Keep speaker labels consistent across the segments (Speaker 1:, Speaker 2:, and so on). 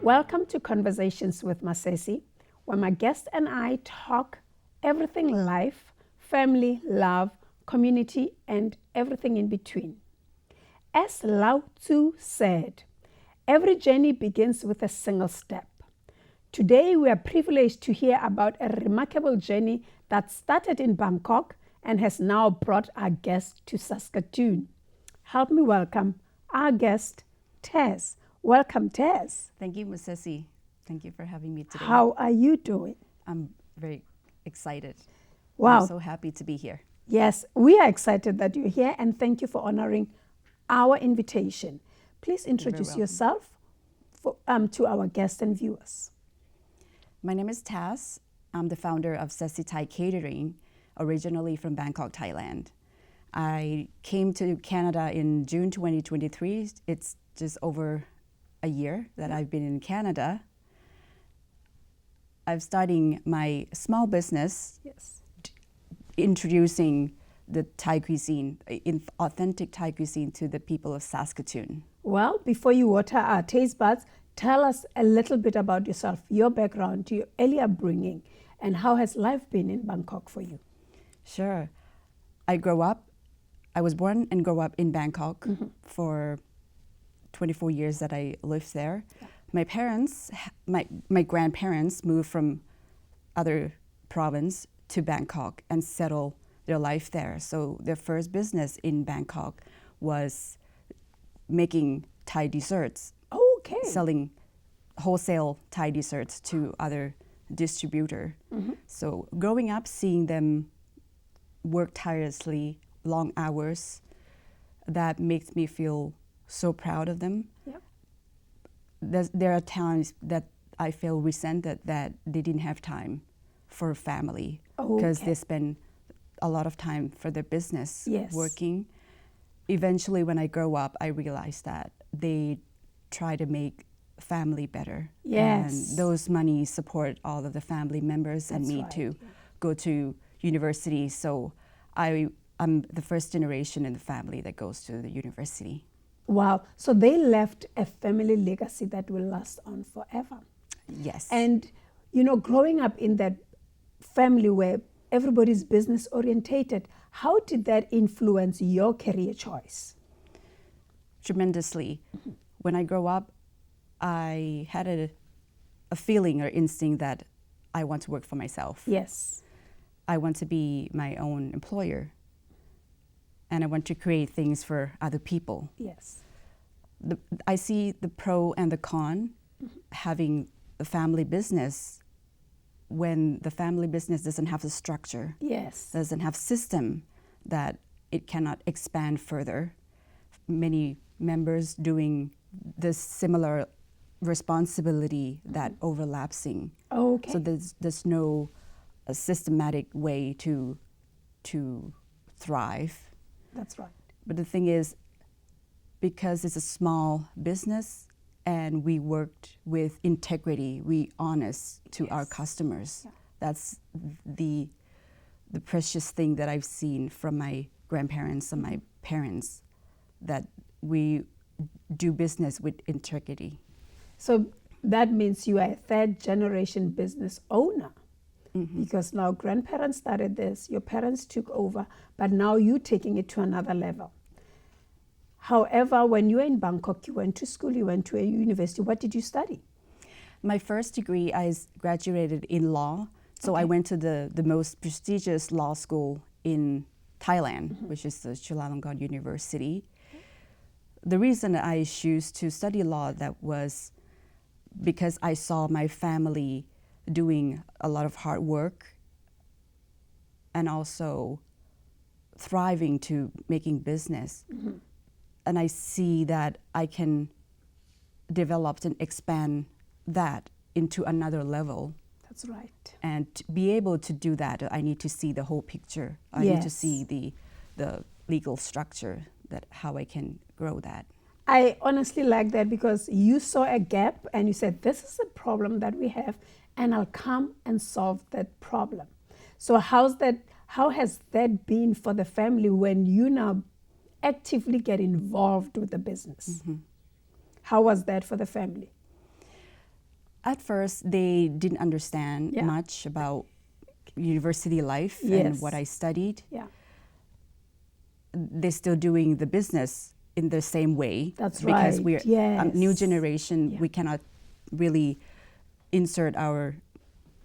Speaker 1: Welcome to Conversations with Masesi, where my guest and I talk everything life, family, love, community, and everything in between. As Lao Tzu said, every journey begins with a single step. Today, we are privileged to hear about a remarkable journey that started in Bangkok and has now brought our guest to Saskatoon. Help me welcome our guest, Tess. Welcome, Tess.
Speaker 2: Thank you, Masesi. Thank you for having me today.
Speaker 1: How are you doing?
Speaker 2: I'm very excited.
Speaker 1: Wow.
Speaker 2: I'm so happy to be here.
Speaker 1: Yes, we are excited that you're here, and thank you for honoring our invitation. Please introduce
Speaker 2: welcome.
Speaker 1: yourself to our guests and viewers.
Speaker 2: My name is Taz. I'm the founder of Masesi Thai Catering, originally from Bangkok, Thailand. I came to Canada in June 2023. It's just over a year that I've been in Canada. I'm starting my small business,
Speaker 1: Yes.
Speaker 2: introducing the Thai cuisine, authentic Thai cuisine to the people of Saskatoon.
Speaker 1: Well, before you water our taste buds, tell us a little bit about yourself, your background, your early upbringing, and how has life been in Bangkok for you?
Speaker 2: Sure. I was born and grew up in Bangkok for 24 years that I lived there.
Speaker 1: Yeah.
Speaker 2: My parents, my grandparents moved from other province to Bangkok and settled their life there. So their first business in Bangkok was making Thai desserts,
Speaker 1: Okay.
Speaker 2: selling wholesale Thai desserts to other distributor. So growing up, seeing them work tirelessly, long hours, that makes me feel so proud of them.
Speaker 1: Yep.
Speaker 2: There are times that I feel resented that they didn't have time for family because
Speaker 1: Okay.
Speaker 2: they spend a lot of time for their business
Speaker 1: Yes.
Speaker 2: working. Eventually, when I grow up, I realized that they try to make family better.
Speaker 1: Yes.
Speaker 2: And those money support all of the family members and
Speaker 1: That's
Speaker 2: me
Speaker 1: right,
Speaker 2: to
Speaker 1: yeah.
Speaker 2: go to university. So I'm the first generation in the family that goes to the university.
Speaker 1: Wow. So they left a family legacy that will last on forever.
Speaker 2: Yes.
Speaker 1: And, growing up in that family where everybody's business orientated, how did that influence your career choice?
Speaker 2: Tremendously. When I grow up, I had a feeling or instinct that I want to work for myself.
Speaker 1: Yes.
Speaker 2: I want to be my own employer. And I want to create things for other people.
Speaker 1: Yes.
Speaker 2: I see the pro and the con having a family business when the family business doesn't have the structure,
Speaker 1: Yes.
Speaker 2: doesn't have system that it cannot expand further. Many members doing this similar responsibility that overlapping.
Speaker 1: Okay.
Speaker 2: So there's no systematic way to thrive.
Speaker 1: That's right.
Speaker 2: But the thing is, because it's a small business and we worked with integrity, we honest to our customers.
Speaker 1: Yeah.
Speaker 2: That's the precious thing that I've seen from my grandparents and my parents, that we do business with integrity.
Speaker 1: So that means you are a third generation business owner. Because now grandparents started this, your parents took over, but now you're taking it to another level. However, when you were in Bangkok, you went to school, you went to a university. What did you study?
Speaker 2: My first degree, I graduated in law. So I went to the most prestigious law school in Thailand, which is the Chulalongkorn University. The reason I chose to study law, that was because I saw my family doing a lot of hard work and also thriving to making business. And I see that I can develop and expand that into another level.
Speaker 1: That's right.
Speaker 2: And to be able to do that, I need to see the whole picture. I need to
Speaker 1: Yes.
Speaker 2: see the legal structure, that how I can grow that.
Speaker 1: I honestly like that because you saw a gap and you said, this is a problem that we have, and I'll come and solve that problem. So how has that been for the family when you now actively get involved with the business? How was that for the family?
Speaker 2: At first, they didn't understand much about university life and what I studied.
Speaker 1: Yeah.
Speaker 2: They're still doing the business in the same way.
Speaker 1: That's
Speaker 2: because
Speaker 1: right.
Speaker 2: we're a new generation. We cannot really insert our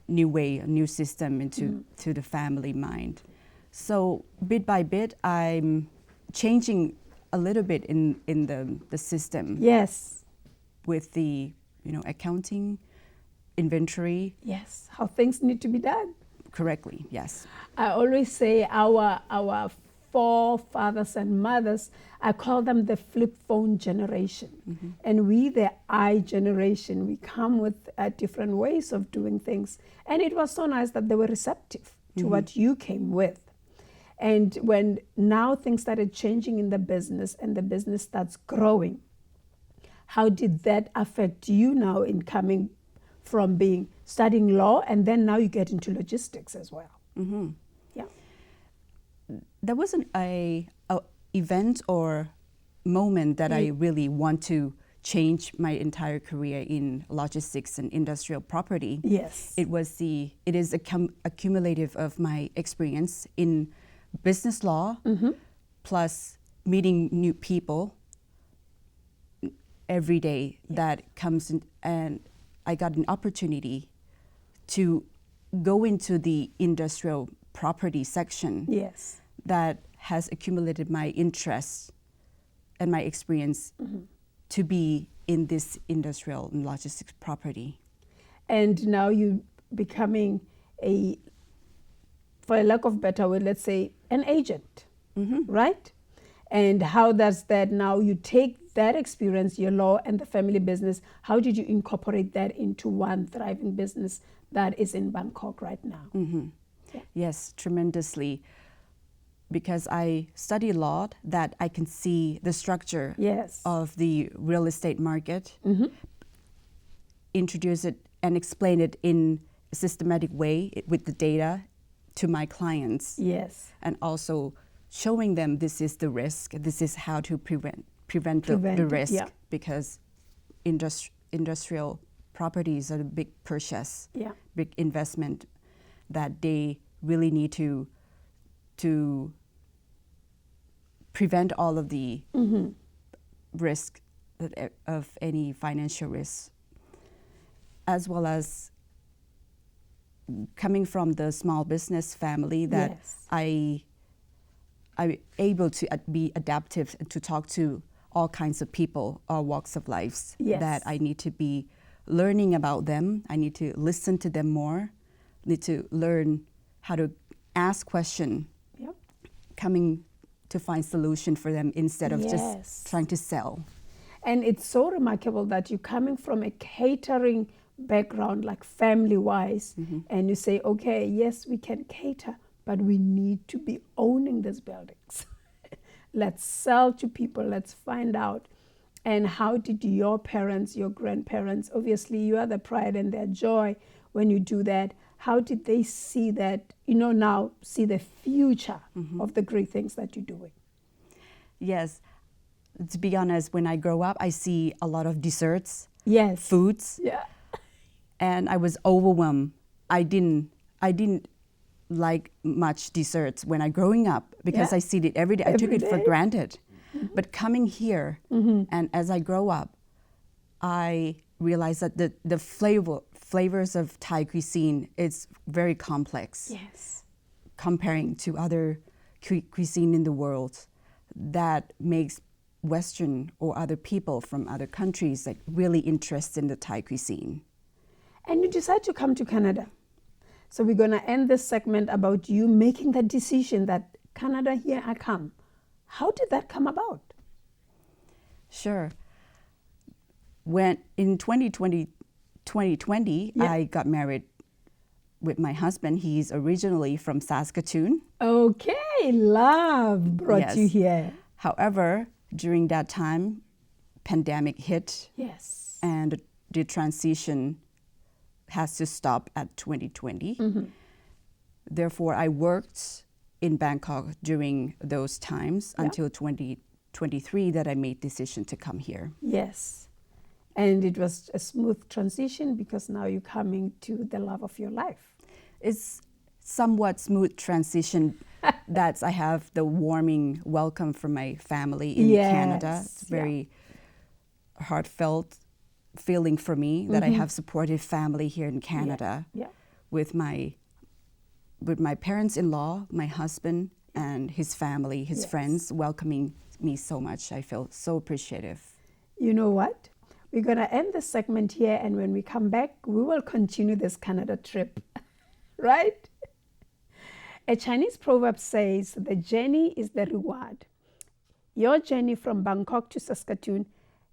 Speaker 2: new way, a new system into to the family mind. So bit by bit, I'm changing a little bit in the system.
Speaker 1: Yes.
Speaker 2: With the accounting, inventory.
Speaker 1: Yes. How things need to be done.
Speaker 2: Correctly. Yes.
Speaker 1: I always say our forefathers and mothers, I call them the flip phone generation. And we, the I generation, we come with different ways of doing things. And it was so nice that they were receptive to what you came with. And when now things started changing in the business and the business starts growing, how did that affect you now in coming from studying law and then now you get into logistics as well? Yeah.
Speaker 2: There wasn't a event or moment that I really want to change my entire career in logistics and industrial property.
Speaker 1: Yes.
Speaker 2: It is accumulative of my experience in business law, plus meeting new people every day that comes in, and I got an opportunity to go into the industrial property section.
Speaker 1: Yes.
Speaker 2: That has accumulated my interest and my experience to be in this industrial and logistics property.
Speaker 1: And now you becoming for a lack of better word, let's say an agent, right? And how does that now you take that experience, your law and the family business, how did you incorporate that into one thriving business that is in Bangkok right now?
Speaker 2: Yes, tremendously. Because I study law, that I can see the structure of the real estate market, introduce it and explain it in a systematic way with the data to my clients.
Speaker 1: Yes.
Speaker 2: And also showing them this is the risk, this is how to prevent the risk, because industrial properties are a big purchase, big investment that they really need to prevent all of the risk of any financial risk, as well as coming from the small business family that I'm able to be adaptive and to talk to all kinds of people, all walks of lives, that I need to be learning about them. I need to listen to them more, need to learn how to ask questions, coming to find solution for them instead of just trying to sell.
Speaker 1: And it's so remarkable that you're coming from a catering background, like family-wise, and you say, okay, yes, we can cater, but we need to be owning these buildings. Let's sell to people, let's find out. And how did your parents, your grandparents, obviously you are the pride and their joy when you do that. How did they see that, now see the future of the great things that you're doing? Yes.
Speaker 2: To be honest, when I grow up, I see a lot of desserts, foods.
Speaker 1: Yeah.
Speaker 2: And I was overwhelmed. I didn't like much desserts when I growing up because I see it every day. I took it for granted. But coming here, and as I grow up, I realized that the flavors of Thai cuisine is very complex.
Speaker 1: Yes.
Speaker 2: Comparing to other cuisine in the world, that makes Western or other people from other countries like really interested in the Thai cuisine.
Speaker 1: And you decide to come to Canada. So we're going to end this segment about you making that decision that Canada, here I come. How did that come about?
Speaker 2: Sure. When in 2020, I got married with my husband. He's originally from Saskatoon.
Speaker 1: Okay, love brought you here.
Speaker 2: However, during that time, pandemic hit.
Speaker 1: Yes.
Speaker 2: And the transition has to stop at 2020. Therefore, I worked in Bangkok during those times until 2023 that I made decision to come here.
Speaker 1: Yes. And it was a smooth transition because now you're coming to the love of your life.
Speaker 2: It's somewhat smooth transition that I have the warming welcome from my family in Canada. It's very heartfelt feeling for me that I have supportive family here in Canada with my parents-in-law, my husband, and his family, his friends welcoming me so much. I feel so appreciative.
Speaker 1: You know what? We're going to end this segment here, and when we come back, we will continue this Canada trip, right? A Chinese proverb says, the journey is the reward. Your journey from Bangkok to Saskatoon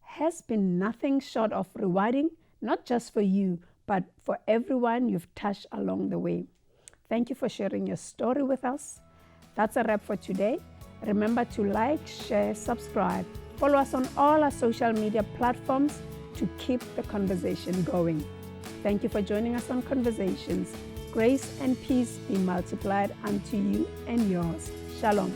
Speaker 1: has been nothing short of rewarding, not just for you, but for everyone you've touched along the way. Thank you for sharing your story with us. That's a wrap for today. Remember to like, share, subscribe. Follow us on all our social media platforms to keep the conversation going. Thank you for joining us on Conversations. Grace and peace be multiplied unto you and yours. Shalom.